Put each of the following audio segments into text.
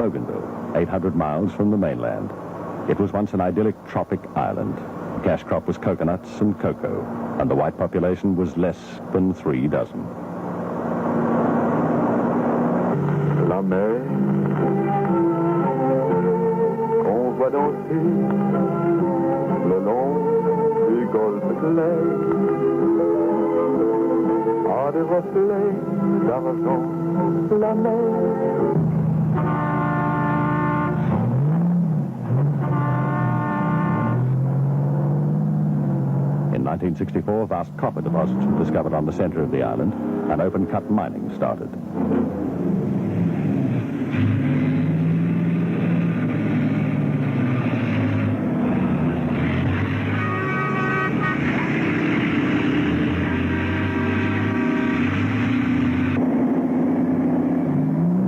Bougainville, 800 miles from the mainland. It was once an idyllic tropic island. The cash crop was coconuts and cocoa, and the white population was less than 3 dozen. La mer qu'on voit danser le long du golfe clair a des reflets d'argent. La mer. In 1964, vast copper deposits were discovered on the center of the island, and open-cut mining started.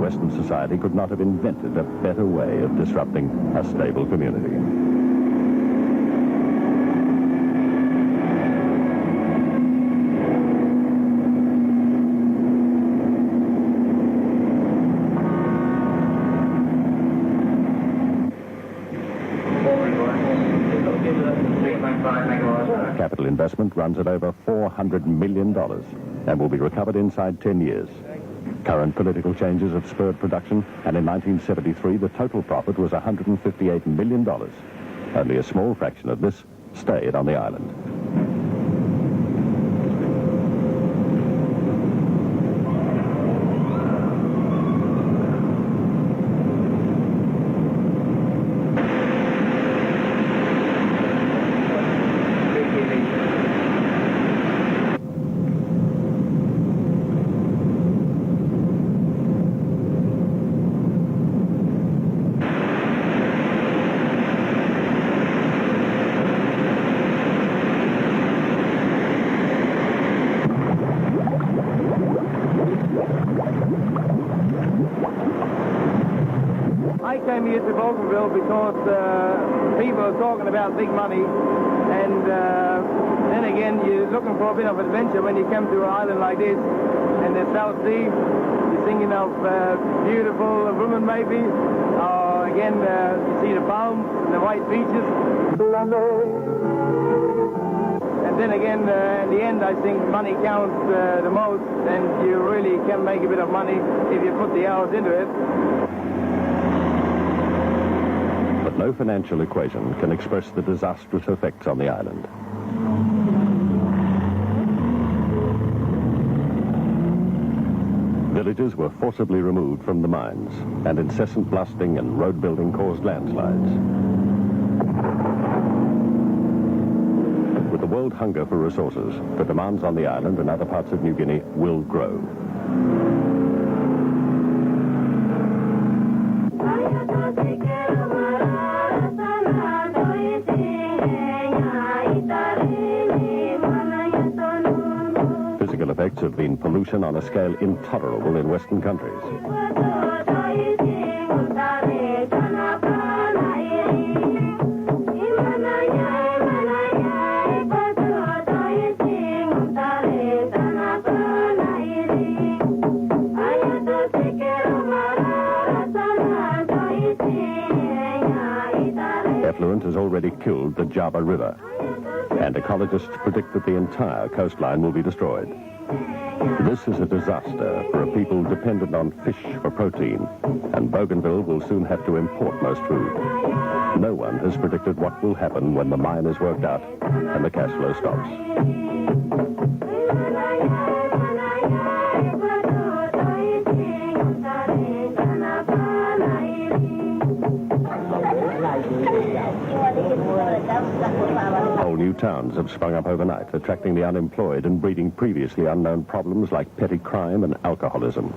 Western society could not have invented a better way of disrupting a stable community. Capital investment runs at over $400 million and will be recovered inside 10 years. Current political changes have spurred production, and in 1973 the total profit was $158 million. Only a small fraction of this stayed on the island. I came here to Bougainville because people are talking about big money, and then again, you're looking for a bit of adventure when you come to an island like this, and the South Sea. You're thinking of beautiful women, maybe, or again, you see the palms and the white beaches. And then again, in the end, I think money counts the most, and you really can make a bit of money if you put the hours into it. But no financial equation can express the disastrous effects on the island. Villages were forcibly removed from the mines, and incessant blasting and road building caused landslides. With the world hunger for resources, the demands on the island and other parts of New Guinea will grow. Physical effects have been pollution on a scale intolerable in Western countries. Effluent has already killed the Java River, and ecologists predict that the entire coastline will be destroyed. This is a disaster for a people dependent on fish for protein, and Bougainville will soon have to import most food. No one has predicted what will happen when the mine is worked out and the cash flow stops. Whole new towns have sprung up overnight, attracting the unemployed and breeding previously unknown problems like petty crime and alcoholism.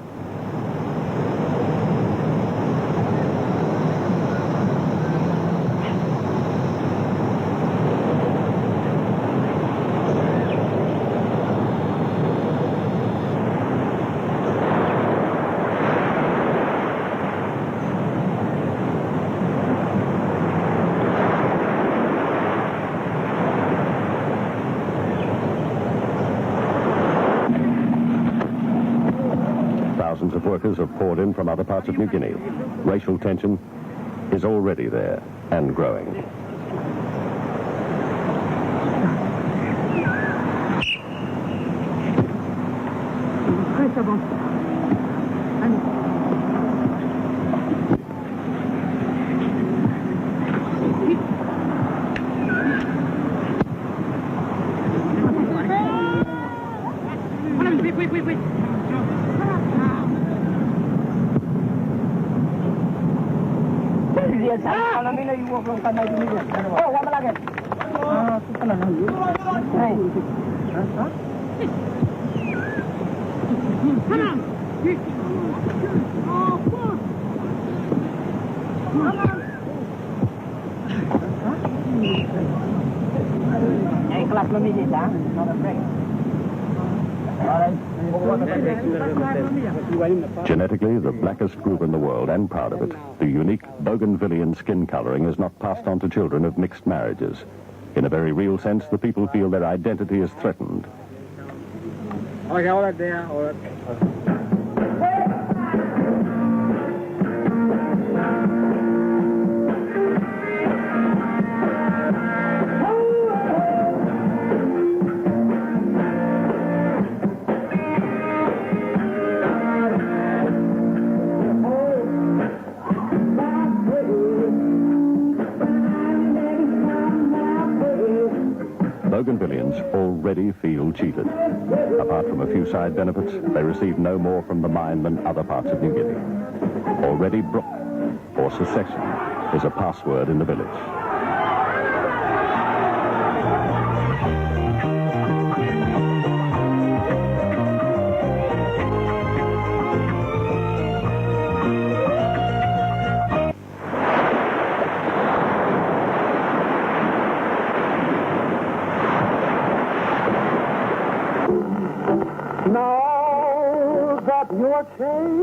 workers have poured in from other parts of New Guinea. Racial tension is already there and growing. Genetically, the blackest group in the world, and proud of it, the unique Bougainvillian skin coloring is not passed on to children of mixed marriages. In a very real sense, the people feel their identity is threatened. Bougainvillians already feel cheated. Apart from a few side benefits, they receive no more from the mine than other parts of New Guinea. Already Brook, or secession, is a password in the village.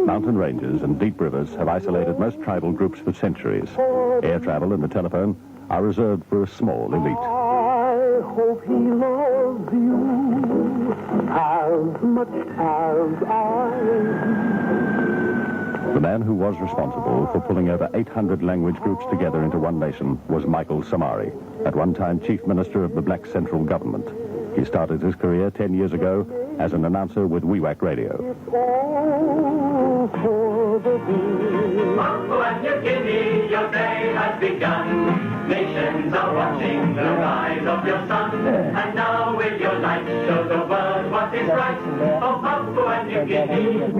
Mountain ranges and deep rivers have isolated most tribal groups for centuries. Air travel and the telephone are reserved for a small elite. I hope he loves you as much as I do. The man who was responsible for pulling over 800 language groups together into one nation was Michael Samari, at one time Chief Minister of the Black Central Government. He started his career 10 years ago as an announcer with WeWack Radio. Mambo and New Guinea, your day has begun. Nations are watching the rise of your son. And now with your light, show the world what is right. Oh, Mambo and New Guinea.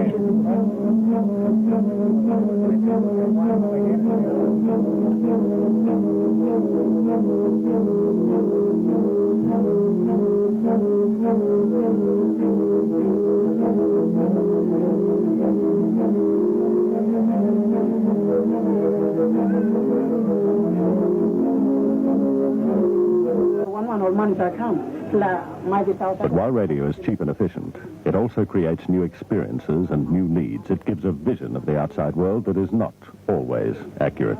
But while radio is cheap and efficient, it also creates new experiences and new needs. It gives a vision of the outside world that is not always accurate.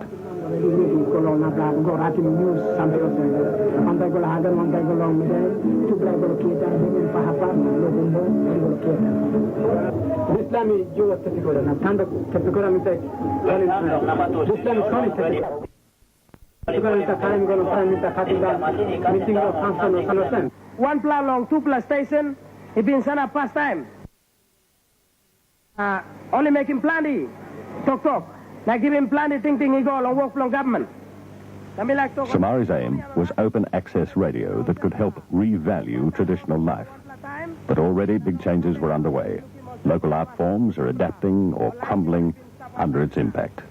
One plow long, 2 plus station, it been sent up past time. Only make him plenty. Talk. Like give him plenty, think he go along work from government. Samari's aim was open access radio that could help revalue traditional life. But already big changes were underway. Local art forms are adapting or crumbling under its impact.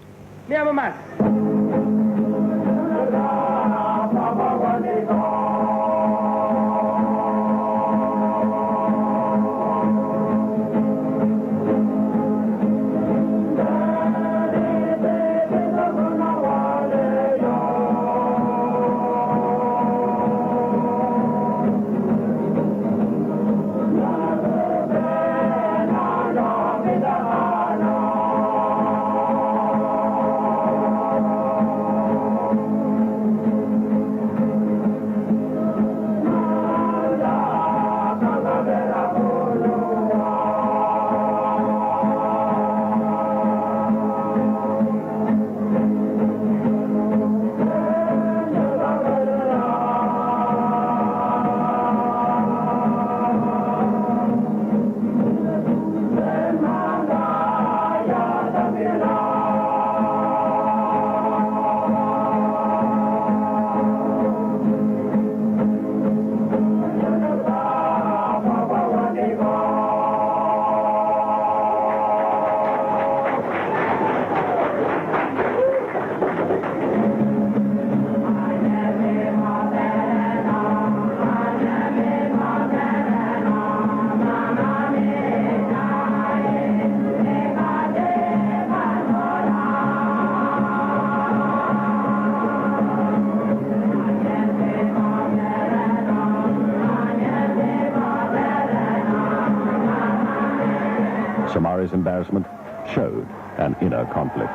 embarrassment showed an inner conflict.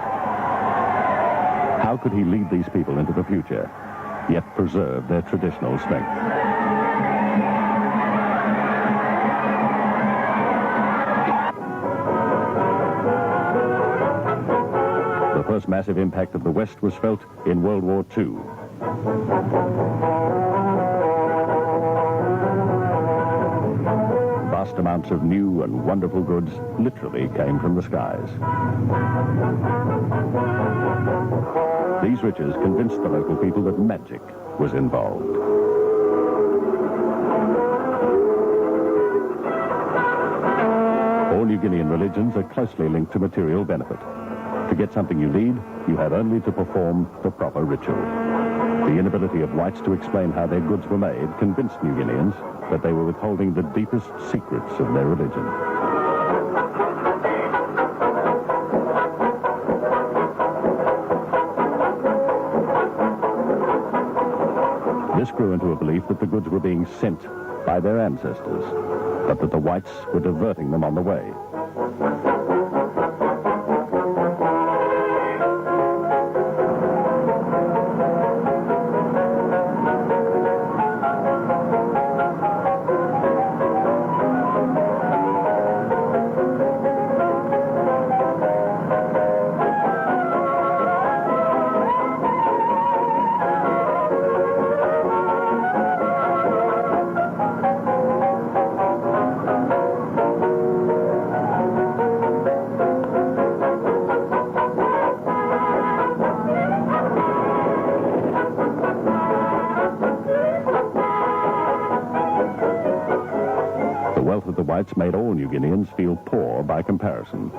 How could he lead these people into the future, yet preserve their traditional strength? The first massive impact of the West was felt in World War II. Vast amounts of new and wonderful goods literally came from the skies. These riches convinced the local people that magic was involved. All New Guinean religions are closely linked to material benefit. To get something you need, you have only to perform the proper ritual. The inability of whites to explain how their goods were made convinced New Guineans that they were withholding the deepest secrets of their religion. This grew into a belief that the goods were being sent by their ancestors, but that the whites were diverting them on the way. The whites made all New Guineans feel poor by comparison.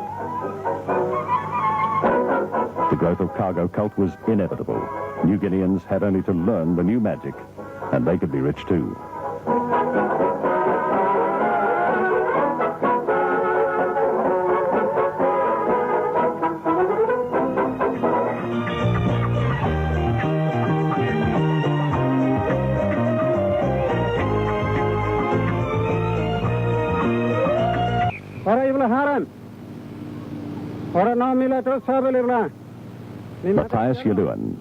The growth of cargo cult was inevitable. New Guineans had only to learn the new magic, and they could be rich too. Matthias Yuluan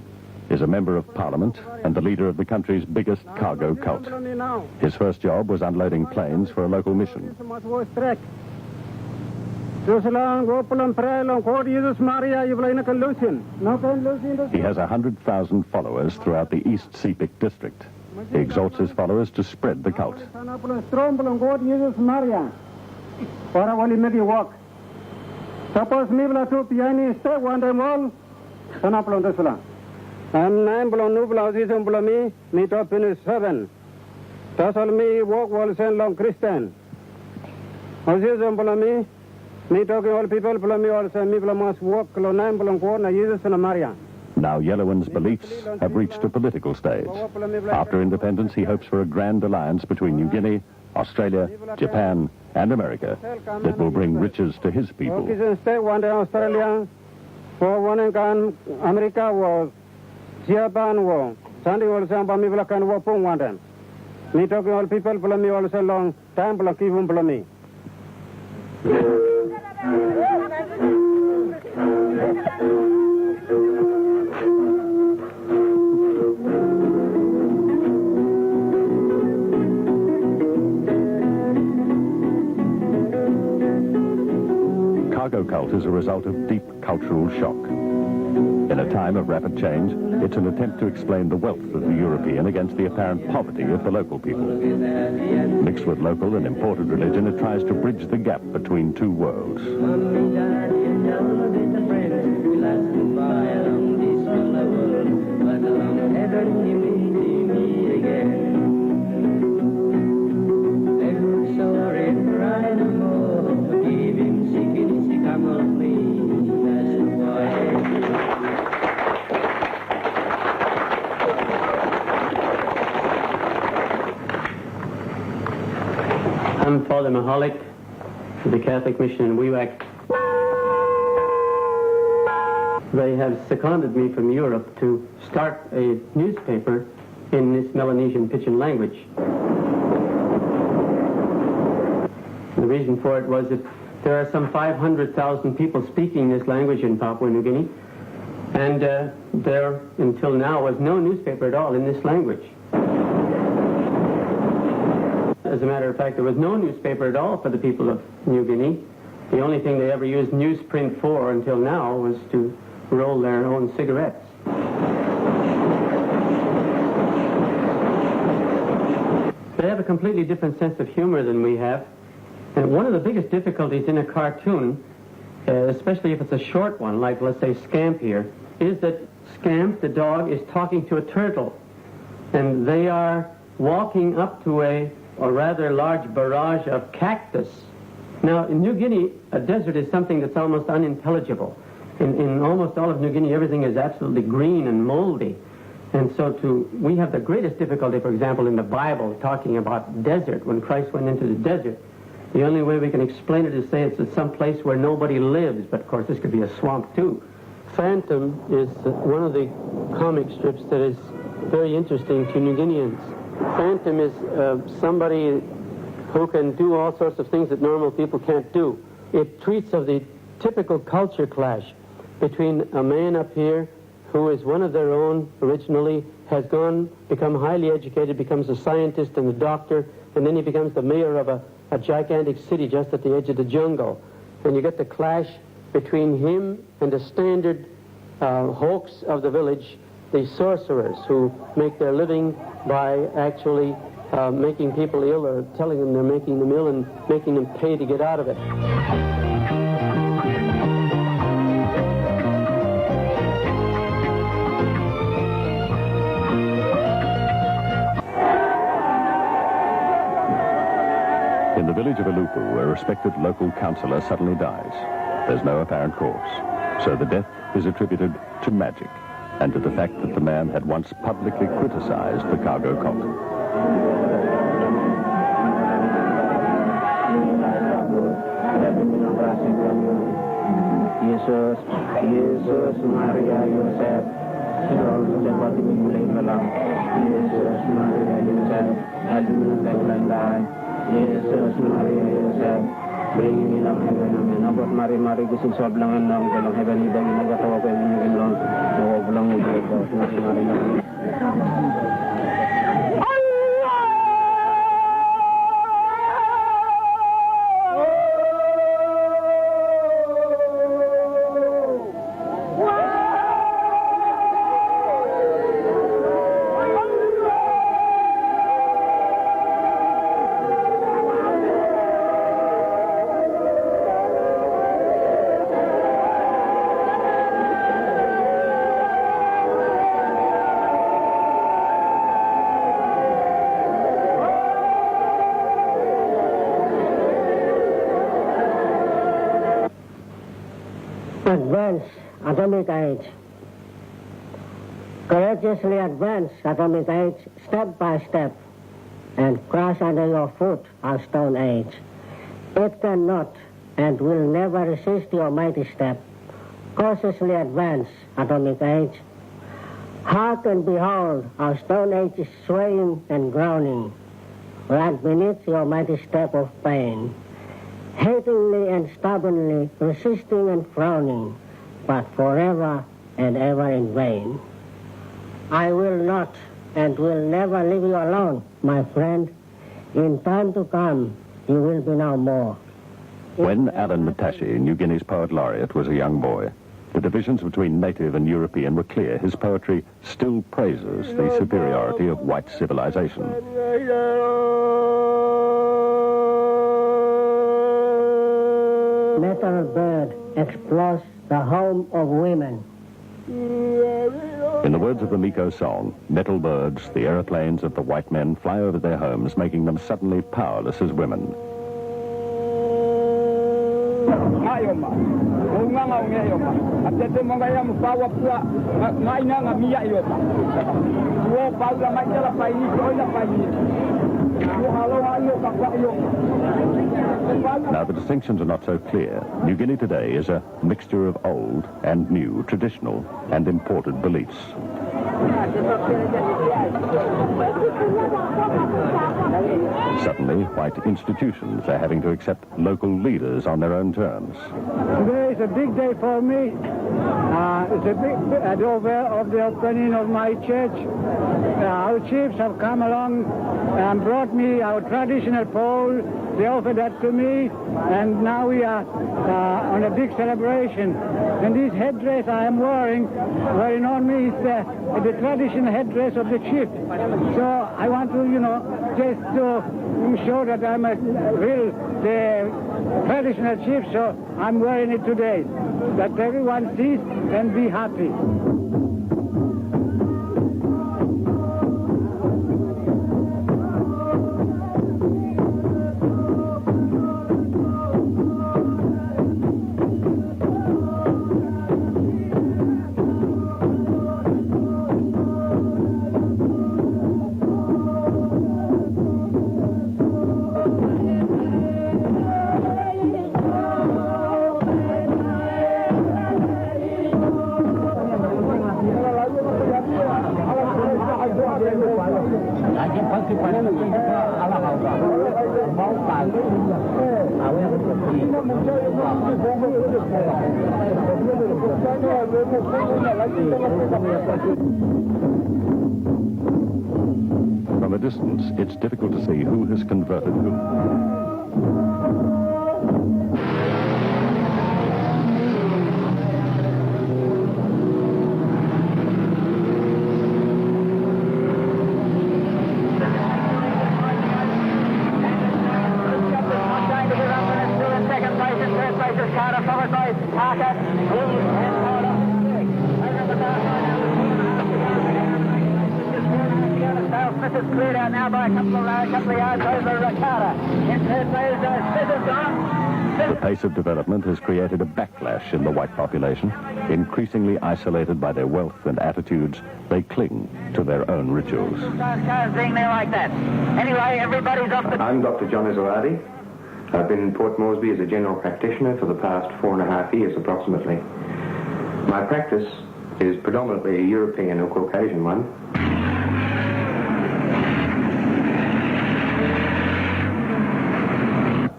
is a member of parliament and the leader of the country's biggest cargo cult. His first job was unloading planes for a local mission. He has 100,000 followers throughout the East Sepik district. He exhorts his followers to spread the cult. Suppose me bla tu piani stay one day more. Sana plon desula. I'm 9 blon nu bla zisum bla me top in 7. Tasal me walk wall send long Christian. Azisum bla me talking all people bla me also me bla must walk lo 9 blon ko na Jesus na Maria. Now Yellowan's beliefs have reached a political stage. After independence, he hopes for a grand alliance between New Guinea, Australia, Japan, and America that will bring riches to his people. One day Australia, for one can America was Japan was Sunday was some people can walk on one day. Me talking all people below me also long time below keep them below me. Cargo cult is a result of deep cultural shock. In a time of rapid change, it's an attempt to explain the wealth of the European against the apparent poverty of the local people. Mixed with local and imported religion, it tries to bridge the gap between two worlds. I'm Father Mahalik of the Catholic Mission in Wewak. They have seconded me from Europe to start a newspaper in this Melanesian Pidgin language. The reason for it was that there are some 500,000 people speaking this language in Papua New Guinea, and there, until now, was no newspaper at all in this language. As a matter of fact, there was no newspaper at all for the people of New Guinea. The only thing they ever used newsprint for until now was to roll their own cigarettes. They have a completely different sense of humor than we have. And one of the biggest difficulties in a cartoon, especially if it's a short one, like let's say Scamp here, is that Scamp, the dog, is talking to a turtle. And they are walking up to a rather large barrage of cactus. Now, in New Guinea, a desert is something that's almost unintelligible. In almost all of New Guinea, everything is absolutely green and moldy. And so we have the greatest difficulty, for example, in the Bible, talking about desert. When Christ went into the desert, the only way we can explain it is say it's at some place where nobody lives. But, of course, this could be a swamp, too. Phantom is one of the comic strips that is very interesting to New Guineans. Phantom is somebody who can do all sorts of things that normal people can't do. It treats of the typical culture clash between a man up here who is one of their own originally, has become highly educated, becomes a scientist and a doctor, and then he becomes the mayor of a gigantic city just at the edge of the jungle. And you get the clash between him and the standard hoax of the village, the sorcerers who make their living by actually making people ill or telling them they're making them ill and making them pay to get out of it. In the village of Alupu, a respected local councillor suddenly dies. There's no apparent cause, so the death is attributed to magic and to the fact that the man had once publicly criticized the cargo cult. Jesus, Maria, Joseph, Jesus, Maria, Jesus, Maria, Joseph, bring me lang heaven, amen. Abot mari-mari gising sa ablangan lang, walang heaven, ibang nagatawa ko yung naging lang, huwag lang ugay ko, mari-mari lang. Advance atomic age. Courageously advance atomic age step by step and crush under your foot our stone age. It cannot and will never resist your mighty step. Cautiously advance atomic age. Hark and behold, our stone age is swaying and groaning right beneath your mighty step of pain. Hatingly and stubbornly, resisting and frowning, but forever and ever in vain. I will not and will never leave you alone, my friend. In time to come, you will be no more. When Alan Matashi, New Guinea's poet laureate, was a young boy, the divisions between native and European were clear. His poetry still praises the superiority of white civilization. Metal bird explores the home of women. In the words of the Miko song, metal birds, the aeroplanes of the white men, fly over their homes, making them suddenly powerless as women. Now, the distinctions are not so clear. New Guinea today is a mixture of old and new, traditional and imported beliefs. Suddenly, white institutions are having to accept local leaders on their own terms. Today is a big day for me. It's a big over of the opening of my church. Our chiefs have come along and brought me our traditional pole. They offered that to me, and now we are on a big celebration. And this headdress I am wearing on me is the traditional headdress of the chief. So I want to, just to show that I'm a real traditional chief, so I'm wearing it today, that everyone sees and be happy. From a distance, it's difficult to see who has converted whom. This is cleared out now by a couple of yards over Ricardo. In third place, The pace of development has created a backlash in the white population. Increasingly isolated by their wealth and attitudes, they cling to their own rituals. Cars being there like that. Anyway, everybody's off the... I'm Dr. John Isolati. I've been in Port Moresby as a general practitioner for the past 4.5 years approximately. My practice is predominantly a European or Caucasian one.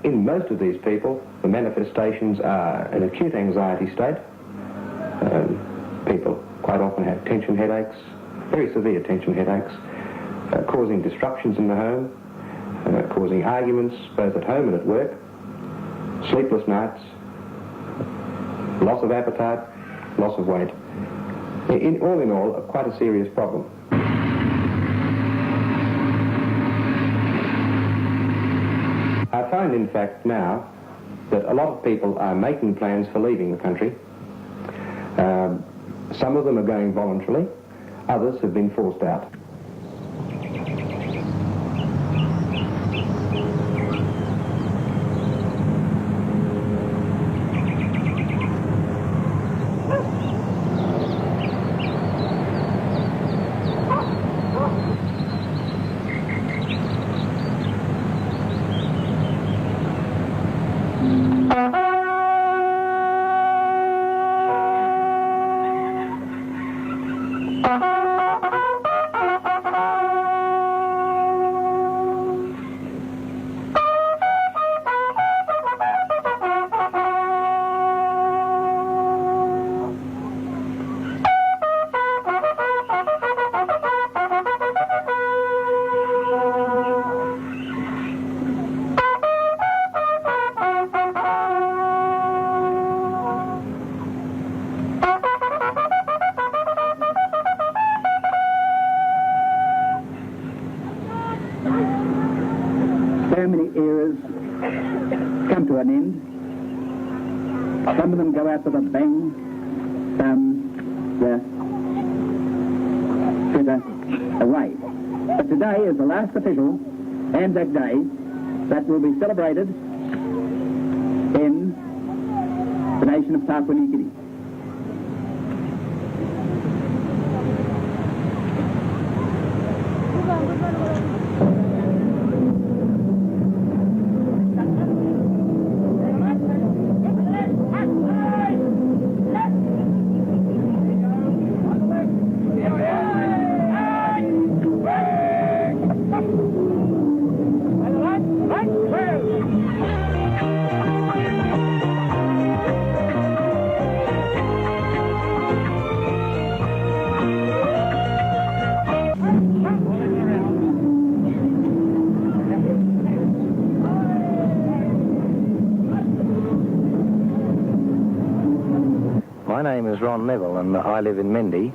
In most of these people, the manifestations are an acute anxiety state. People quite often have tension headaches, very severe tension headaches, causing disruptions in the home, causing arguments both at home and at work, sleepless nights, loss of appetite, loss of weight. All in all, quite a serious problem. I find, in fact, now that a lot of people are making plans for leaving the country. Some of them are going voluntarily, others have been forced out. So many eras come to an end. Some of them go out with a bang, some fritter away. But today is the last official Anzac Day that will be celebrated in the nation of Papua New Guinea. My name is Ron Neville, and I live in Mendy.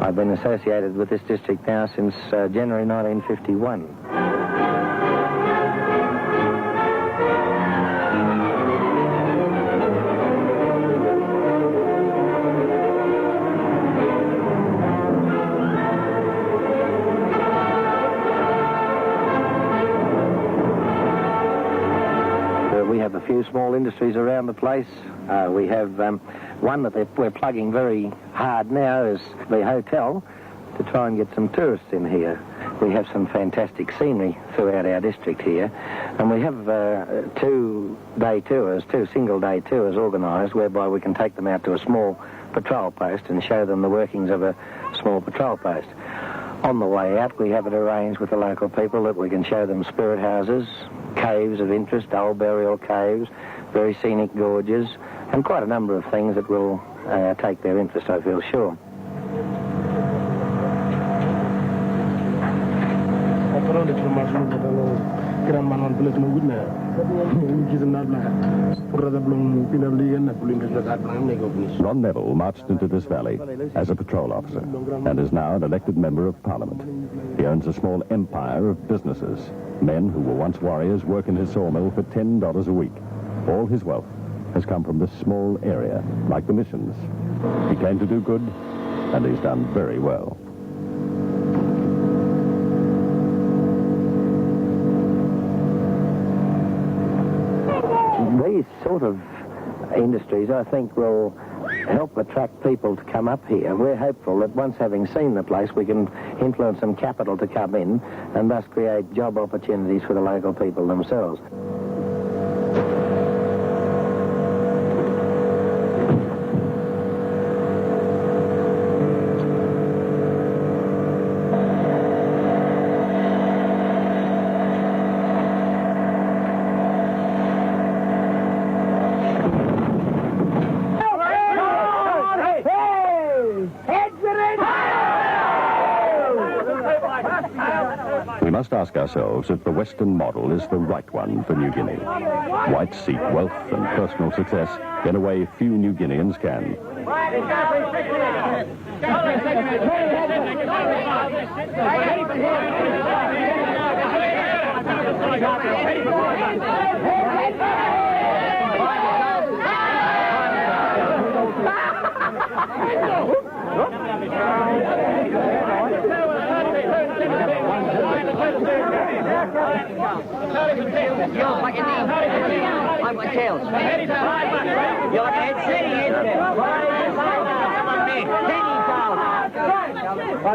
I've been associated with this district now since January 1951. We have a few small industries around the place. We have one that we're plugging very hard now is the hotel to try and get some tourists in here. We have some fantastic scenery throughout our district here, and we have two single-day tours organised whereby we can take them out to a small patrol post and show them the workings of a small patrol post. On the way out, we have it arranged with the local people that we can show them spirit houses, caves of interest, old burial caves, very scenic gorges, and quite a number of things that will take their interest, I feel sure. Ron Neville marched into this valley as a patrol officer and is now an elected member of Parliament. He owns a small empire of businesses. Men who were once warriors work in his sawmill for $10 a week. All his wealth has come from this small area, like the missions. He came to do good, and he's done very well. These sort of industries, I think, will help attract people to come up here. We're hopeful that once having seen the place, we can influence some capital to come in and thus create job opportunities for the local people themselves. We must ask ourselves if the Western model is the right one for New Guinea. Whites seek wealth and personal success in a way few New Guineans can.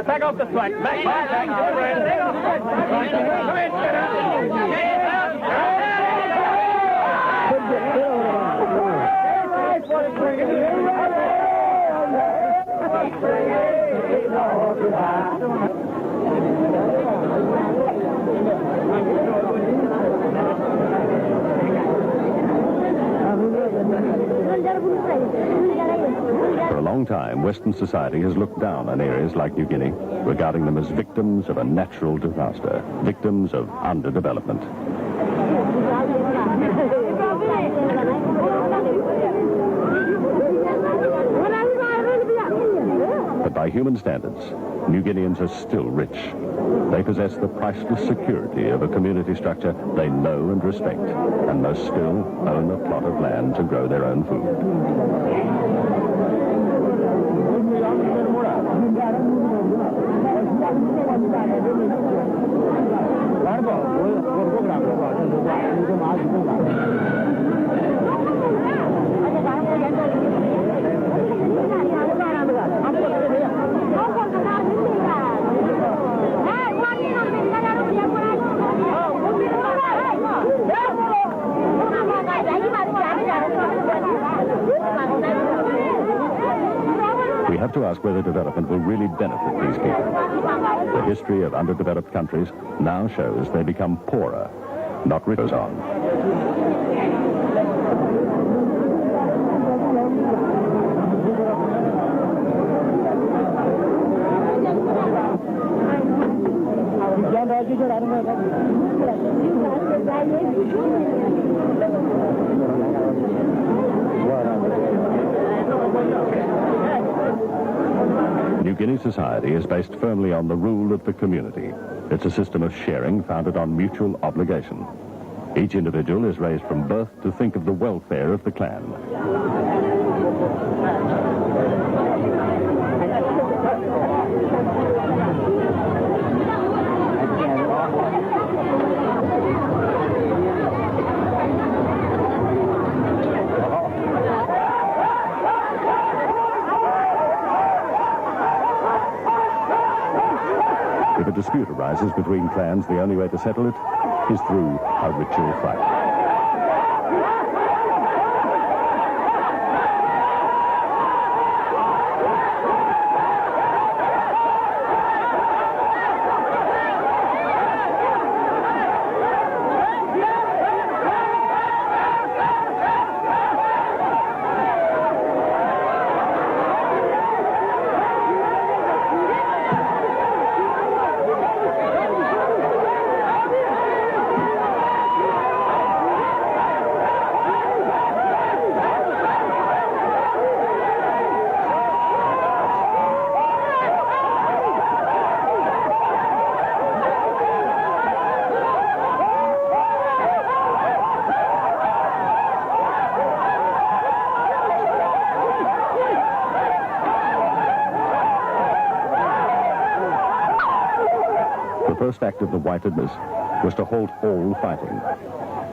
Take off the slack. Back. Take off For a long time, Western society has looked down on areas like New Guinea, regarding them as victims of a natural disaster, victims of underdevelopment. But by human standards, New Guineans are still rich. They possess the priceless security of a community structure they know and respect, and most still own a plot of land to grow their own food. We have to ask whether development will really benefit these people. The history of underdeveloped countries now shows they become poorer, not richer on. New Guinea society is based firmly on the rule of the community. It's a system of sharing founded on mutual obligation. Each individual is raised from birth to think of the welfare of the clan. If a dispute arises between clans, the only way to settle it is through a ritual fight. The first act of the white admiss was to halt all fighting.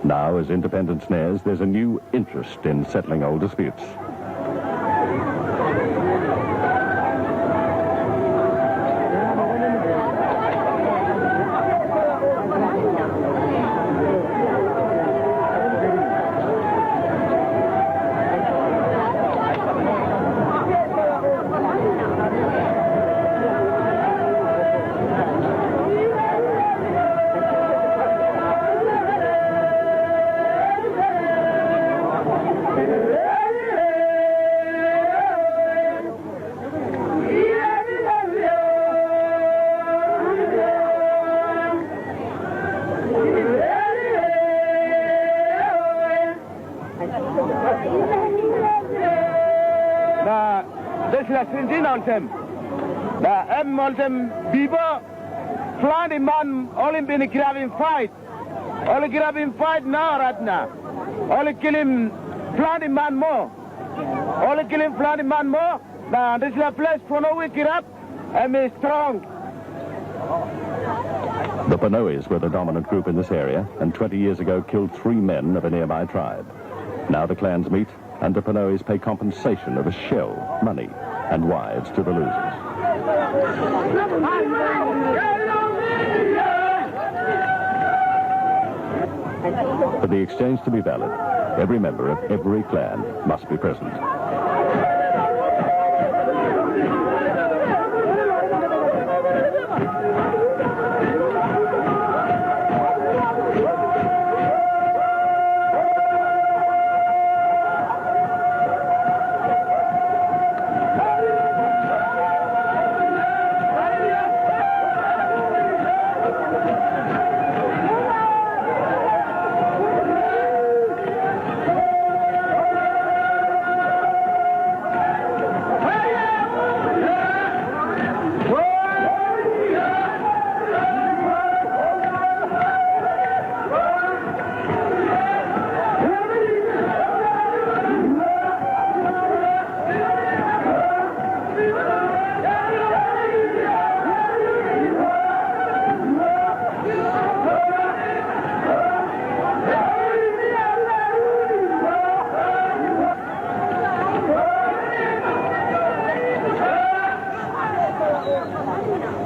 Now, as independence nears, there's a new interest in settling old disputes. This is a sintin on them. The M on them Biba, flying man, all him been grabbing fight. All grabbing fight now, right now. All kill him, flying man more. All kill him, flying man more. Now, this is a place for no wake it up and be strong. The Panois were the dominant group in this area, and 20 years ago killed 3 men of a nearby tribe. Now the clans meet, and the Panois pay compensation of a shell, money, and wives to the losers. For the exchange to be valid, every member of every clan must be present.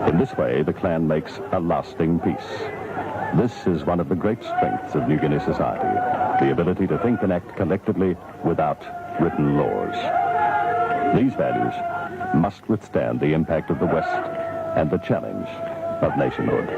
In this way, the clan makes a lasting peace. This is one of the great strengths of New Guinea society, the ability to think and act collectively without written laws. These values must withstand the impact of the West and the challenge of nationhood.